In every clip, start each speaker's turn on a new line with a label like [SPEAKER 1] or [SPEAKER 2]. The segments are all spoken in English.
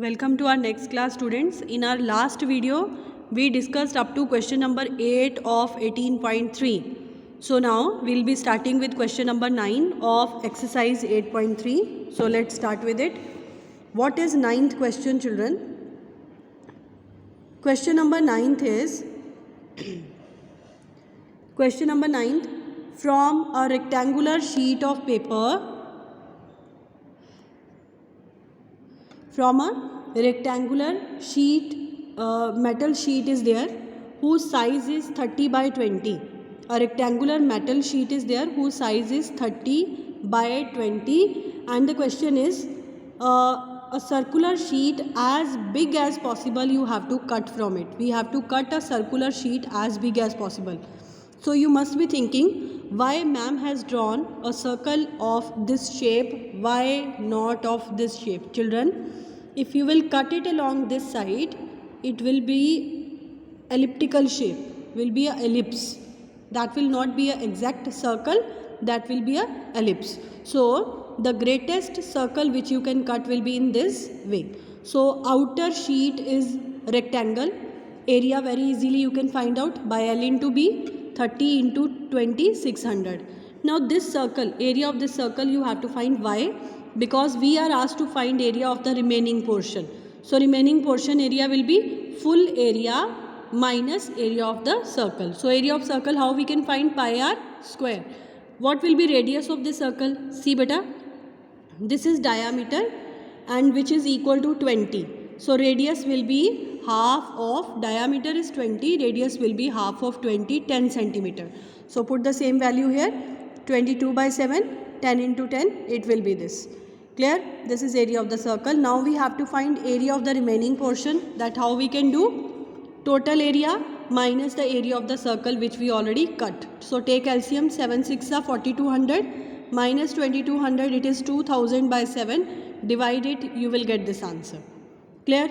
[SPEAKER 1] Welcome to our next class, students. In our last video, we discussed up to question number 8 of 18.3. So now we'll be starting with question number 9 of exercise 8.3. So let's start with it. What is ninth question, children? Question number 9th is question number 9th, from a rectangular sheet of paper. From a rectangular sheet, metal sheet is there whose size is 30 by 20. A rectangular metal sheet is there whose size is 30 by 20, and the question is a circular sheet as big as possible you have to cut from it. We have to cut a circular sheet as big as possible. So you must be thinking, why ma'am has drawn a circle of this shape, why not of this shape? Children, if you will cut it along this side, it will be elliptical shape, will be a ellipse. That will not be an exact circle, that will be a ellipse. So the greatest circle which you can cut will be in this way. So outer sheet is rectangle, area very easily you can find out by L into B, 30 into 20, 600. Now this circle, area of this circle you have to find. Why? Because we are asked to find area of the remaining portion. So remaining portion area will be full area minus area of the circle. So area of circle, how we can find? Pi r square. What will be radius of this circle? See beta, this is diameter and which is equal to 20. So radius will be half of, diameter is 20, radius will be half of 20, 10 centimeter. So put the same value here, 22 by 7, 10 into 10, it will be this. Clear? This is area of the circle. Now we have to find area of the remaining portion. That how we can do? Total area minus the area of the circle which we already cut. So take LCM, 7 6 are 4200 minus 2200, it is 2000 by 7. Divide it, you will get this answer. Clear?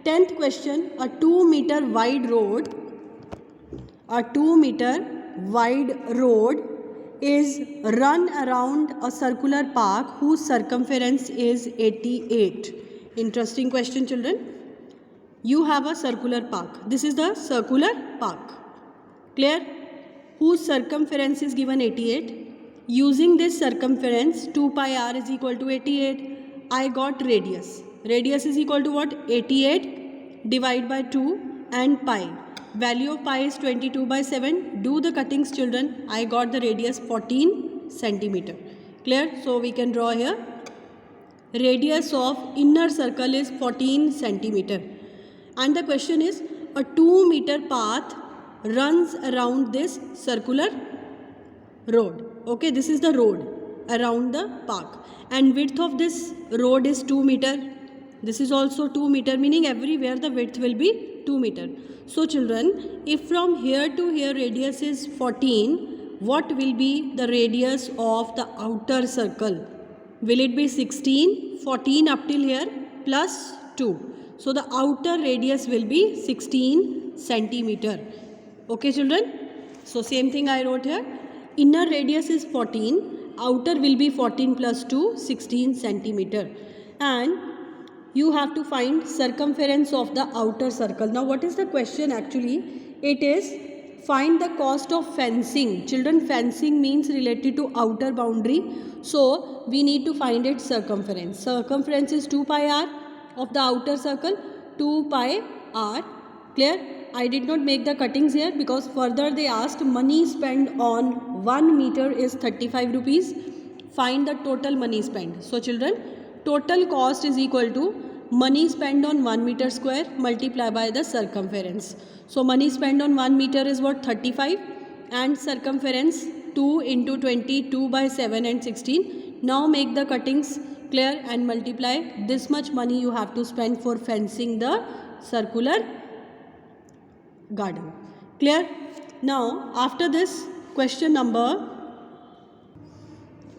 [SPEAKER 1] 10th question, a 2 meter wide road, a 2 meter wide road is run around a circular park whose circumference is 88. Interesting question, children. You have a circular park. This is the circular park. Clear? Whose circumference is given 88. Using this circumference, 2 pi r is equal to 88. I got radius. Radius is equal to what? 88 divided by 2 and pi. Value of pi is 22 by 7. Do the cuttings, children. I got the radius 14 centimeter. Clear? So we can draw here. Radius of inner circle is 14 centimeter. And the question is, a 2 meter path runs around this circular road. Okay, this is the road around the park. And width of this road is 2 meter. This is also 2 meter, meaning everywhere the width will be 2 meter. So children, if from here to here radius is 14, what will be the radius of the outer circle? Will it be 16? 14 up till here plus 2. So the outer radius will be 16 centimeter. Okay children? So same thing I wrote here. Inner radius is 14. Outer will be 14 plus 2, 16 centimeter. And you have to find circumference of the outer circle. Now what is the question actually? It is find the cost of fencing. Children, fencing means related to outer boundary. So we need to find its circumference. Circumference is 2 pi r of the outer circle, 2 pi r. Clear? I did not make the cuttings here because further they asked money spent on 1 meter is 35 rupees. Find the total money spent. So children, total cost is equal to money spent on 1 meter square multiply by the circumference. So money spent on 1 meter is what? 35, and circumference 2 into 20, 2 by 7 and 16. Now make the cuttings. Clear? And multiply. This much money you have to spend for fencing the circular garden. Clear? Now after this, question number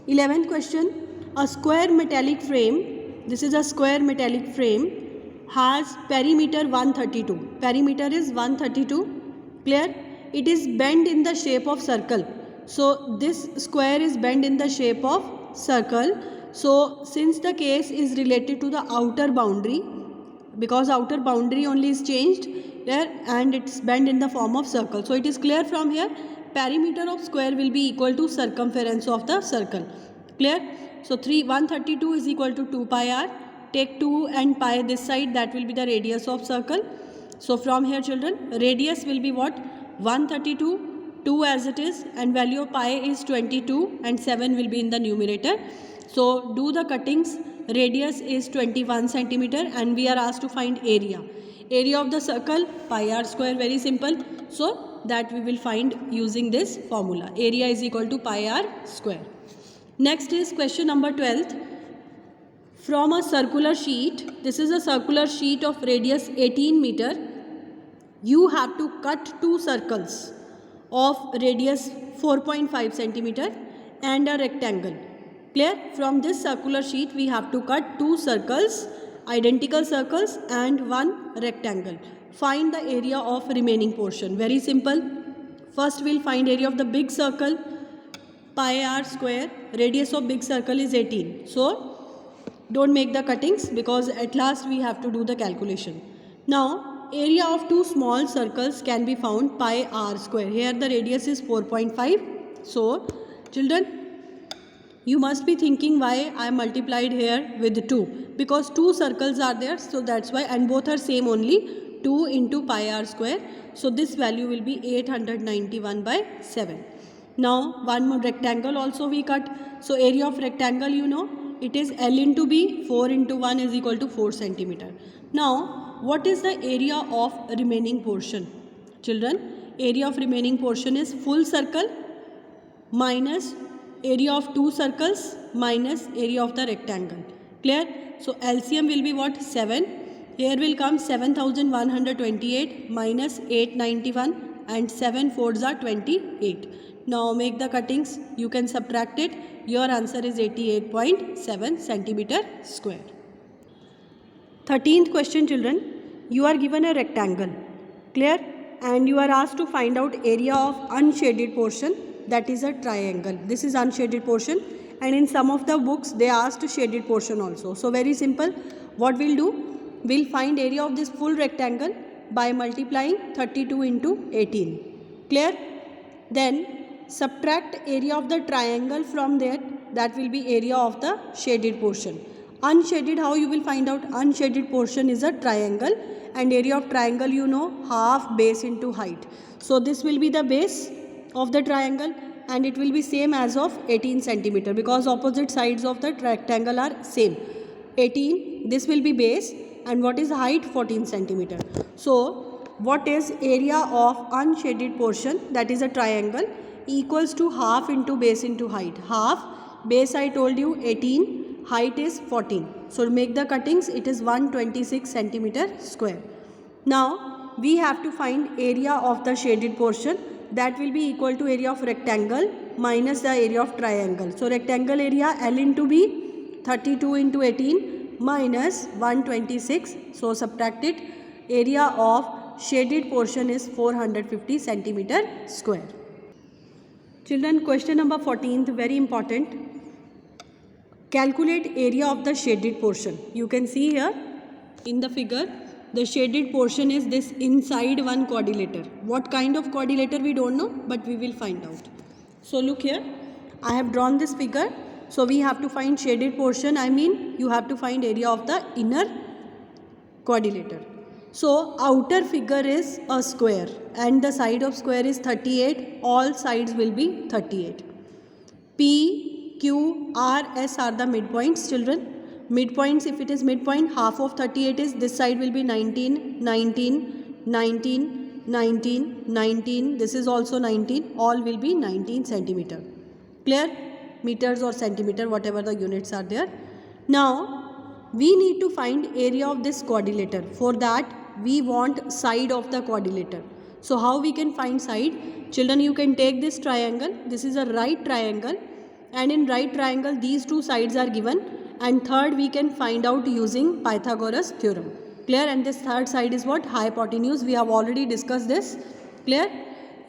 [SPEAKER 1] 11th question, a square metallic frame, this is a square metallic frame, has perimeter 132. Perimeter is 132. Clear? It is bent in the shape of circle. So this square is bent in the shape of circle. So since the case is related to the outer boundary, because outer boundary only is changed there and it's bent in the form of circle. So it is clear from here, perimeter of square will be equal to circumference of the circle. Clear? So 132 is equal to 2 pi r. Take 2 and pi this side, that will be the radius of circle. So from here children, radius will be what? 132, 2 as it is, and value of pi is 22 and 7 will be in the numerator. So do the cuttings. Radius is 21 centimeter and we are asked to find area. Area of the circle, pi r square, very simple. So that we will find using this formula. Area is equal to pi r square. Next is question number 12. From a circular sheet, this is a circular sheet of radius 18 meter. You have to cut two circles of radius 4.5 centimeter and a rectangle. Clear? From this circular sheet we have to cut two circles, identical circles, and one rectangle. Find the area of remaining portion. Very simple. First we'll find area of the big circle, pi r square. Radius of big circle is 18. So don't make the cuttings because at last we have to do the calculation. Now area of two small circles can be found, pi r square. Here the radius is 4.5. So children, you must be thinking why I multiplied here with 2, because two circles are there, so that's why, and both are same only, 2 into pi r square. So this value will be 891 by 7. Now one more rectangle also we cut. So area of rectangle, you know, it is L into B, 4 into 1 is equal to 4 centimeter. Now what is the area of remaining portion? Children, area of remaining portion is full circle minus area of two circles minus area of the rectangle. Clear? So LCM will be what? 7. Here will come 7128 minus 891 and 7 fours are 28. Now make the cuttings. You can subtract it. Your answer is 88.7 centimeter square. 13th question children. You are given a rectangle. Clear? And you are asked to find out area of unshaded portion, that is a triangle. This is unshaded portion, and in some of the books they asked shaded portion also. So very simple. What we'll do? We'll find area of this full rectangle by multiplying 32 into 18. Clear? Then subtract area of the triangle from there. That will be area of the shaded portion. Unshaded, how you will find out? Unshaded portion is a triangle, and area of triangle, you know, half base into height. So this will be the base of the triangle and it will be same as of 18 centimeter because opposite sides of the rectangle are same. 18, this will be base, and what is height? 14 centimeter. So what is area of unshaded portion, that is a triangle, equals to half into base into height. Half, base I told you 18, height is 14. So make the cuttings, it is 126 centimeter square. Now we have to find area of the shaded portion. That will be equal to area of rectangle minus the area of triangle. So rectangle area L into B, 32 into 18 minus 126. So subtract it. Area of shaded portion is 450 centimeter square. Children, question number 14th, very important. Calculate area of the shaded portion. You can see here in the figure, the shaded portion is this inside one quadrilateral. What kind of quadrilateral we don't know, but we will find out. So look here, I have drawn this figure. So we have to find shaded portion, I mean you have to find area of the inner quadrilateral. So outer figure is a square and the side of square is 38. All sides will be 38. P, Q, R, S are the midpoints, children. Midpoints, if it is midpoint, half of 38 is, this side will be 19, 19, 19, 19, 19. This is also 19. All will be 19 centimeter. Clear? Meters or centimeter, whatever the units are there. Now, we need to find area of this quadrilateral. For that, we want side of the quadrilateral. So, how we can find side? Children, you can take this triangle. This is a right triangle. And in right triangle, these two sides are given. And third, we can find out using Pythagoras theorem. Clear? And this third side is what? Hypotenuse. We have already discussed this. Clear?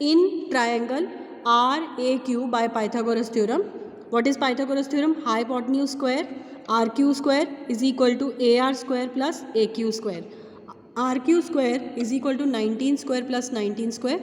[SPEAKER 1] In triangle RAQ by Pythagoras theorem. What is Pythagoras theorem? Hypotenuse square RQ square is equal to AR square plus AQ square. RQ square is equal to 19 square plus 19 square.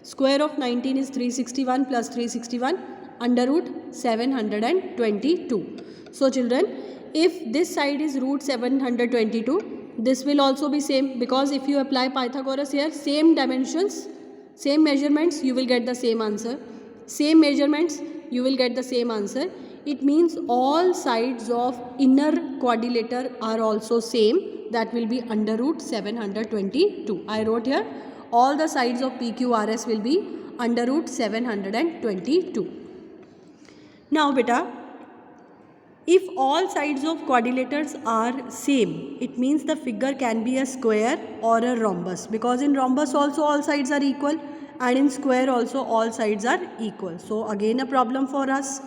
[SPEAKER 1] Square of 19 is 361 plus 361 under root 722. So children, if this side is root 722, this will also be same, because if you apply Pythagoras here, same dimensions, same measurements, you will get the same answer. Same measurements, you will get the same answer. It means all sides of inner quadrilateral are also same. That will be under root 722. I wrote here, all the sides of PQRS will be under root 722. Now beta, if all sides of quadrilaters are same, it means the figure can be a square or a rhombus, because in rhombus also all sides are equal and in square also all sides are equal. So again a problem for us.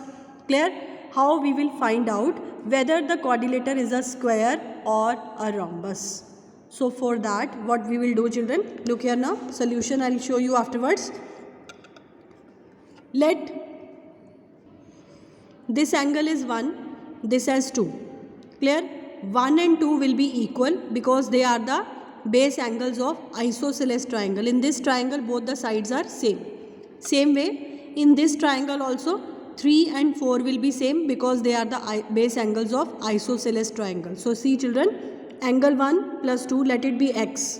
[SPEAKER 1] Clear? How we will find out whether the quadrilateral is a square or a rhombus. So for that, what we will do, children, look here now, solution I will show you afterwards. Let this angle is 1, this as 2. Clear? 1 and 2 will be equal because they are the base angles of isosceles triangle. In this triangle, both the sides are same. Same way, in this triangle also, 3 and 4 will be same because they are the base angles of isosceles triangle. So see children, angle 1 plus 2, let it be x.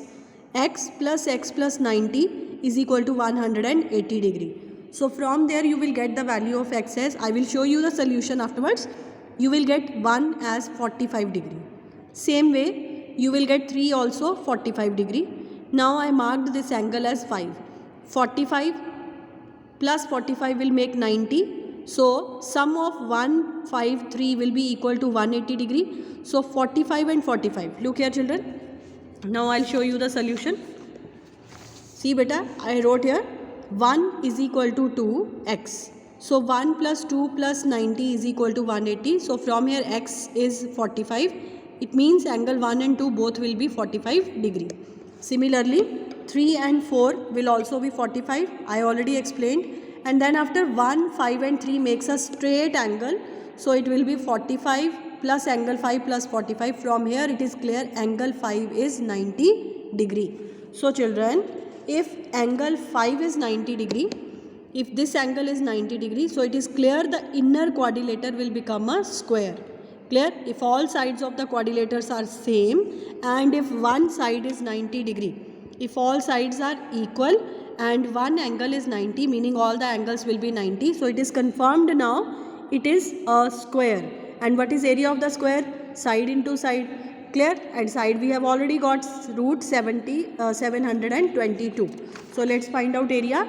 [SPEAKER 1] X plus 90 is equal to 180 degree. So from there you will get the value of x as, I will show you the solution afterwards. You will get 1 as 45 degree. Same way, you will get 3 also 45 degree. Now I marked this angle as 5. 45 plus 45 will make 90. So sum of 153 will be equal to 180 degree. So 45 and 45. Look here children. Now I'll show you the solution. See beta, I wrote here 1 is equal to 2x. So 1 plus 2 plus 90 is equal to 180. So from here x is 45. It means angle 1 and 2 both will be 45 degree. Similarly, 3 and 4 will also be 45. I already explained. And then after 1, 5 and 3 makes a straight angle. So it will be 45 plus angle 5 plus 45. From here it is clear angle 5 is 90 degree. So children, if angle 5 is 90 degree, if this angle is 90 degree, so it is clear the inner quadrilateral will become a square. Clear? If all sides of the quadrilaters are same and if one side is 90 degree, if all sides are equal and one angle is 90, meaning all the angles will be 90. So it is confirmed now, it is a square. And what is area of the square? Side into side. Clear? And side we have already got root 722. So let's find out area.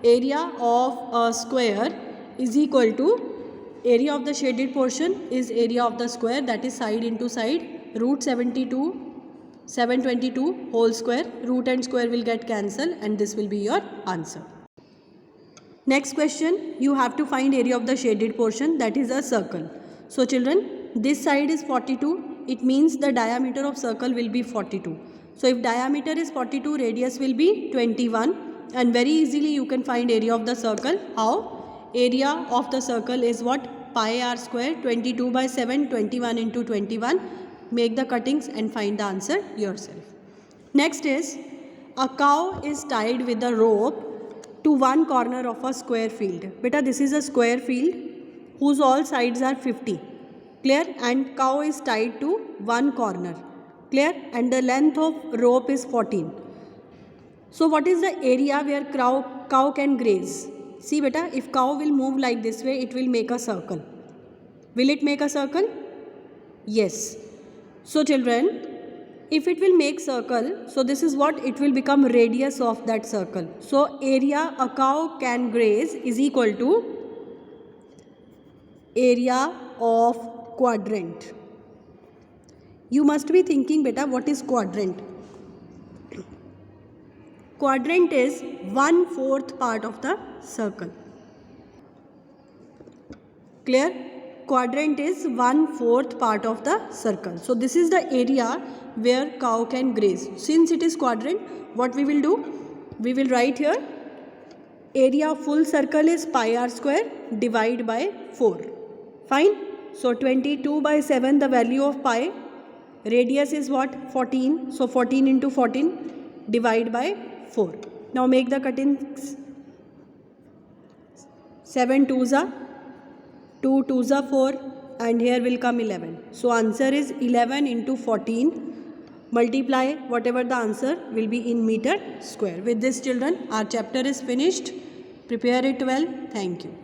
[SPEAKER 1] Area of a square is equal to, area of the shaded portion is area of the square, that is side into side, root 722 whole square. Root and square will get cancelled and this will be your answer. Next question, you have to find area of the shaded portion, that is a circle. So children, this side is 42. It means the diameter of circle will be 42. So if diameter is 42, radius will be 21. And very easily you can find area of the circle. How? Area of the circle is what? Pi r square, 22 by 7, 21 into 21. Make the cuttings and find the answer yourself. Next is, a cow is tied with a rope to one corner of a square field. Beta, this is a square field whose all sides are 50. Clear? And cow is tied to one corner. Clear? And the length of rope is 14. So what is the area where cow can graze? See beta, if cow will move like this way, it will make a circle. Will it make a circle? Yes. So children, if it will make circle, so this is what it will become, radius of that circle. So area a cow can graze is equal to area of quadrant. You must be thinking beta, what is quadrant? Quadrant is 1/4 part of the circle. Clear? Quadrant is 1/4 part of the circle. So this is the area where cow can graze. Since it is quadrant, what we will do? We will write here, area of full circle is pi r square, divide by 4. Fine? So 22 by 7, the value of pi. Radius is what? 14. So 14 into 14, divide by 4. Now make the cuttings. 7 twos are 2 twos are 4, and here will come 11. So answer is 11 into 14. Multiply whatever the answer will be in meter square. With this, children, our chapter is finished. Prepare it well. Thank you.